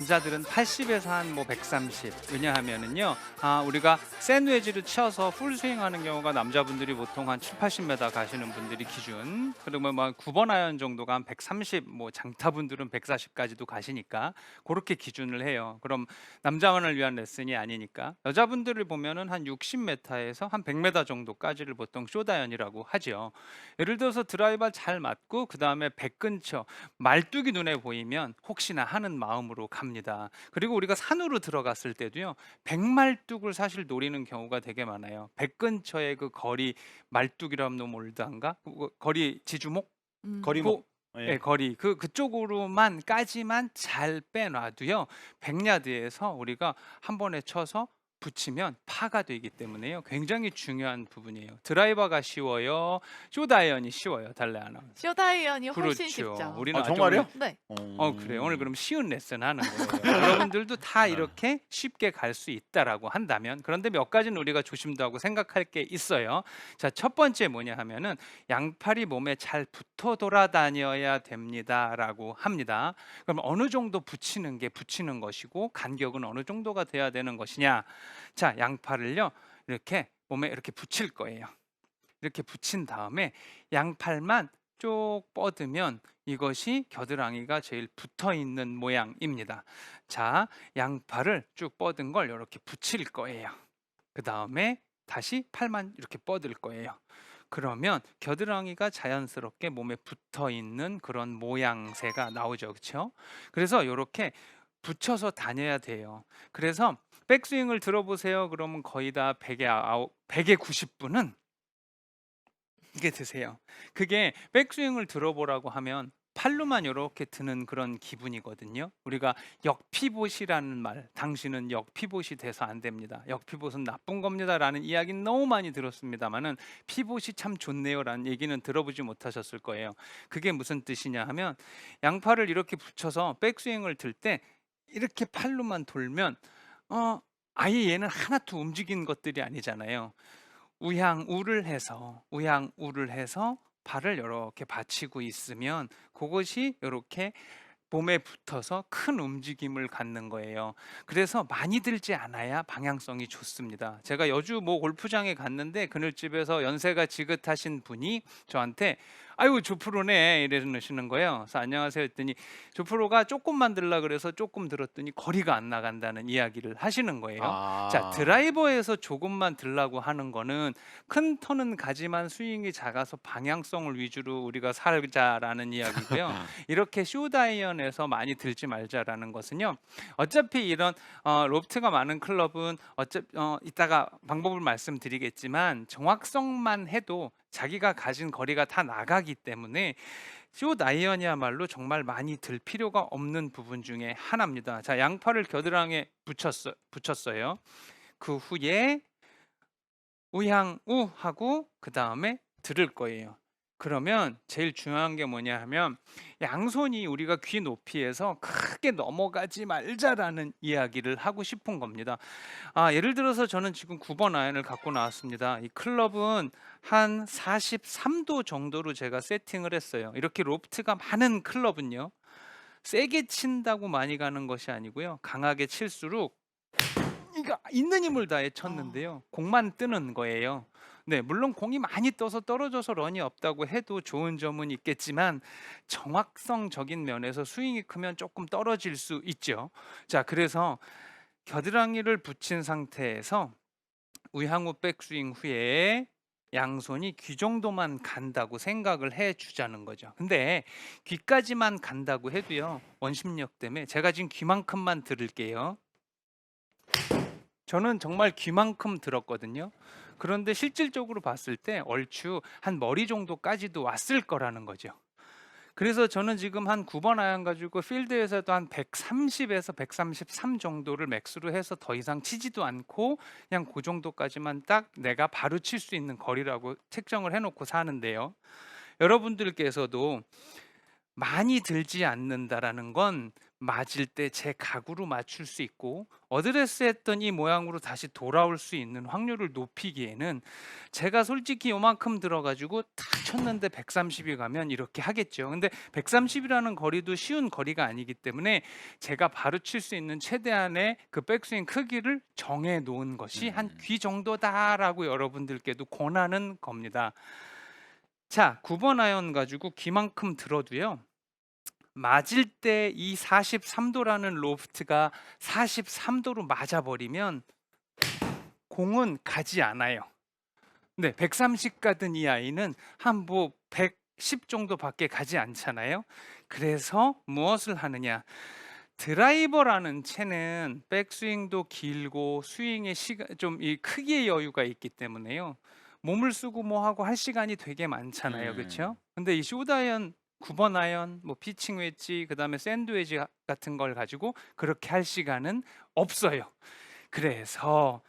남자들은 80에서 한 뭐 130. 왜냐하면은요. 우리가 샌웨지를 쳐서 풀스윙하는 경우가 남자분들이 보통 한 7-80m 가시는 분들이 기준. 그러면 뭐 9번 아이언 정도가 한 130, 뭐 장타분들은 140까지도 가시니까 그렇게 기준을 해요. 그럼 남자만을 위한 레슨이 아니니까. 여자분들을 보면은 한 60m에서 한 100m 정도까지를 보통 숏아이언이라고 하죠. 예를 들어서 드라이버 잘 맞고 그다음에 백 근처 말뚝이 눈에 보이면 혹시나 하는 마음으로 갑니다. 그리고 우리가 산으로 들어갔을 때도요. 백말뚝을 사실 노리는 경우가 되게 많아요. 백 근처의 그 거리 말뚝이라면 너무 올드한가? 거리 지주목? 그 거리목. 예, 예. 거리 그쪽으로만 까지만 잘 빼놔도요. 100야드에서 우리가 한 번에 쳐서 붙이면 파가 되기 때문에요. 굉장히 중요한 부분이에요. 드라이버가 쉬워요. 숏아이언이 쉬워요. 달래 하나. 쇼다이언이 훨씬 그렇죠. 쉽죠. 우리는 아 아주 오늘 정말요? 네. 그래요. 오늘 그럼 쉬운 레슨 하는 거예요. 여러분들도 다 네. 이렇게 쉽게 갈 수 있다라고 한다면 그런데 몇 가지는 우리가 조심도 하고 생각할 게 있어요. 자, 첫 번째 뭐냐 하면은 양팔이 몸에 잘 붙어 돌아다녀야 됩니다라고 합니다. 그럼 어느 정도 붙이는 게 붙이는 것이고 간격은 어느 정도가 돼야 되는 것이냐? 자, 양팔을요. 이렇게 몸에 이렇게 붙일 거예요. 이렇게 붙인 다음에 양팔만 쭉 뻗으면 이것이 겨드랑이가 제일 붙어 있는 모양입니다. 자, 양팔을 쭉 뻗은 걸 이렇게 붙일 거예요. 그 다음에 다시 팔만 이렇게 뻗을 거예요. 그러면 겨드랑이가 자연스럽게 몸에 붙어 있는 그런 모양새가 나오죠. 그렇죠? 그래서 이렇게 붙여서 다녀야 돼요. 그래서 백스윙을 들어보세요. 그러면 거의 다 100에 90분은 이게 드세요. 그게 백스윙을 들어보라고 하면 팔로만 요렇게 드는 그런 기분이거든요. 우리가 역피봇이라는 말, 당신은 역피봇이 돼서 안 됩니다. 역피봇은 나쁜 겁니다라는 이야기는 너무 많이 들었습니다만은 피봇이 참 좋네요라는 얘기는 들어보지 못하셨을 거예요. 그게 무슨 뜻이냐 하면 양팔을 이렇게 붙여서 백스윙을 들 때 이렇게 팔로만 돌면 어 아예 얘는 하나도 움직인 것들이 아니잖아요. 우양우를 해서 발을 이렇게 받치고 있으면 그것이 이렇게 몸에 붙어서 큰 움직임을 갖는 거예요. 그래서 많이 들지 않아야 방향성이 좋습니다. 제가 여주 모 골프장에 갔는데 그늘집에서 연세가 지긋하신 분이 저한테 "아유 조프로네." 이러시는 거예요. 그래서 "안녕하세요." 했더니 조프로가 조금만 들라 그래서 조금 들었더니 거리가 안 나간다는 이야기를 하시는 거예요. 자, 아. 드라이버에서 조금만 들라고 하는 거는 큰 턴은 가지만 스윙이 작아서 방향성을 위주로 우리가 살자라는 이야기고요. 이렇게 숏아이언에서 많이 들지 말자라는 것은요. 어차피 이런 로프트가 많은 클럽은 이따가 방법을 말씀드리겠지만 정확성만 해도 자기가 가진 거리가 다 나가기 때문에 숏아이언이야말로 정말 많이 들 필요가 없는 부분 중에 하나입니다. 자, 양팔을 겨드랑이에 붙였어요. 그 후에 우향우 하고 그다음에 들을 거예요. 그러면 제일 중요한 게 뭐냐 하면 양손이 우리가 귀 높이에서 크게 넘어가지 말자라는 이야기를 하고 싶은 겁니다. 예를 들어서 저는 지금 9번 아이언을 갖고 나왔습니다. 이 클럽은 한 43도 정도로 제가 세팅을 했어요. 이렇게 로프트가 많은 클럽은요. 세게 친다고 많이 가는 것이 아니고요. 강하게 칠수록 그러니까 있는 힘을 다해 어. 쳤는데요. 공만 뜨는 거예요. 네, 물론 공이 많이 떠서 떨어져서 런이 없다고 해도 좋은 점은 있겠지만 정확성적인 면에서 스윙이 크면 조금 떨어질 수 있죠. 자, 그래서 겨드랑이를 붙인 상태에서 우향우 백스윙 후에 양손이 귀 정도만 간다고 생각을 해 주자는 거죠. 근데 귀까지만 간다고 해도요. 원심력 때문에 제가 지금 귀만큼만 들을게요. 저는 정말 귀만큼 들었거든요. 그런데 실질적으로 봤을 때 얼추 한 머리 정도까지도 왔을 거라는 거죠. 그래서 저는 지금 한 9번 아이언 가지고 필드에서도 한 130에서 133 정도를 맥스로 해서 더 이상 치지도 않고 그냥 그 정도까지만 딱 내가 바로 칠 수 있는 거리라고 책정을 해 놓고 사는데요. 여러분들께서도 많이 들지 않는다라는 건 맞을 때 제 각으로 맞출 수 있고 어드레스 했던 이 모양으로 다시 돌아올 수 있는 확률을 높이기에는 제가 솔직히 요만큼 들어 가지고 탁 쳤는데 130이 가면 이렇게 하겠죠. 근데 130이라는 거리도 쉬운 거리가 아니기 때문에 제가 바로 칠 수 있는 최대한의 그 백스윙 크기를 정해 놓은 것이 한 음. 귀 정도다라고 여러분들께도 권하는 겁니다. 자, 9번 아이언 가지고 귀만큼 들어도요. 맞을 때 이 43도라는 로프트가 43도로 맞아 버리면 공은 가지 않아요. 네. 130 가던 이 아이는 한 뭐 110 정도밖에 가지 않잖아요. 그래서 무엇을 하느냐. 드라이버라는 채는 백스윙도 길고 스윙의 시간 좀 이 크기의 여유가 있기 때문에요. 몸을 쓰고 뭐 하고 할 시간이 되게 많잖아요. 그쵸? 음. 근데 이 숏 아이언 9번 아이언 뭐 피칭 웨지 그다음에 샌드 웨지 같은 걸 가지고 그렇게 할 시간은 없어요. 그래서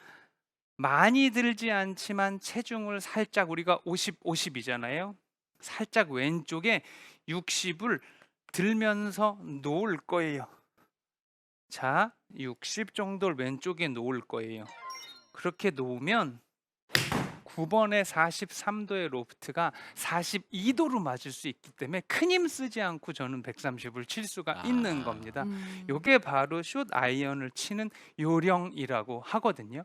많이 들지 않지만 체중을 살짝 우리가 50, 50 이잖아요. 살짝 왼쪽에 60을 들면서 놓을 거예요. 자, 60 정도를 왼쪽에 놓을 거예요. 그렇게 놓으면 9 번에 43 도의 로프트가 42 도로 맞을 수 있기 때문에 큰 힘 쓰지 않고 저는 130을 칠 수가 있는 아. 겁니다. 음. 요게 바로 숏 아이언을 치는 요령이라고 하거든요.